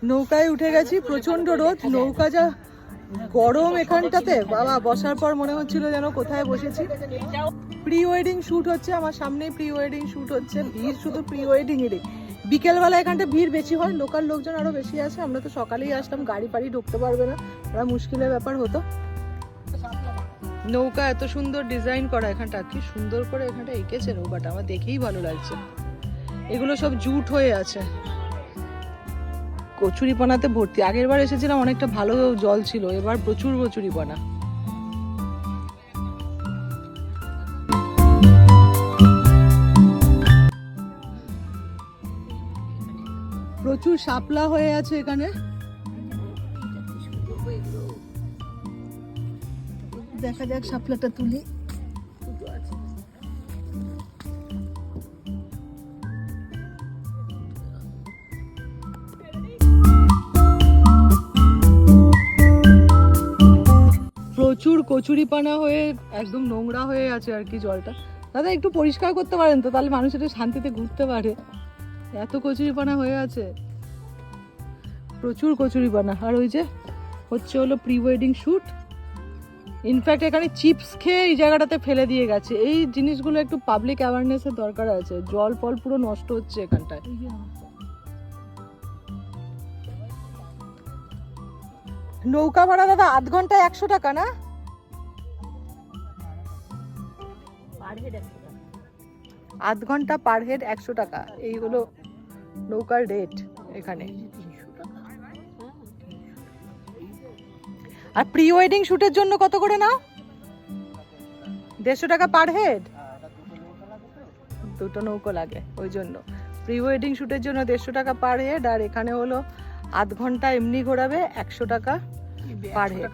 নৌকায় উঠে গেছি, প্রচন্ড রোদ, নৌকা যা গরম এখানটাতে বাবা, বসার পর মনে হচ্ছিল যেন কোথায় বসেছি। প্রি ওয়েডিং শুট হচ্ছে আমার সামনেই, প্রি ওয়েডিং শুট হচ্ছে, ভিড় শুধু প্রি ওয়েডিং এরই। বিকেলবেলা এখানটা ভিড় বেশি হয়, লোকাল লোকজন আরো বেশি আসে। আমরা তো সকালেই আসলাম, গাড়ি ফাড়ি ঢুকতে পারবে না, ওরা মুশকিলের ব্যাপার হতো। নৌকা এত সুন্দর ডিজাইন করা, এখানটা কি সুন্দর করে এখানটা এঁকেছে নৌকাটা, আমার দেখেই ভালো লাগছে। এগুলো সব জুট হয়ে আছে, কচুরিপানাতে ভর্তি। আগের বার এসেছিলাম অনেকটা ভালো জল ছিল, এবার প্রচুর কচুরিপানা। প্রচুর শাপলা হয়ে আছে এখানে, দেখা যাক শাপলাটা তুলি। প্রচুর কচুরিপানা হয়ে একদম নোংরা হয়ে আছে আর কি জলটা। দাদা একটু পরিষ্কার করতে পারেন তো, তাহলে মানুষ একটু শান্তিতে ঘুরতে পারে। এত কচুরিপানা হয়ে আছে, প্রচুর কচুরিপানা। আর ওই যে হচ্ছে হলো প্রি ওয়েডিং শুট। ইনফ্যাক্ট এখানে চিপস খেয়ে এই জায়গাটাতে ফেলে দিয়ে গেছে। এই জিনিসগুলো একটু পাবলিক অ্যাওয়ারনেসের দরকার আছে। জল ফল পুরো নষ্ট হচ্ছে এখানটায়। নৌকা ভাড়া দাদা আধ ঘন্টায় 100 টাকা না? আধ ঘন্টা পার হেড 100 টাকা, এই হলো নৌকার রেট এখানে। আর প্রি ওয়েডিং শুটের জন্য কত করে নাও? 150 টাকা পার হেড। দুটো নৌকো লাগে, ওই জন্য প্রি ওয়েডিং শুটের জন্য 150 টাকা পার হেড। আর এখানে হলো আধ ঘন্টা এমনি ঘোরাবে 100 টাকা পার হেড।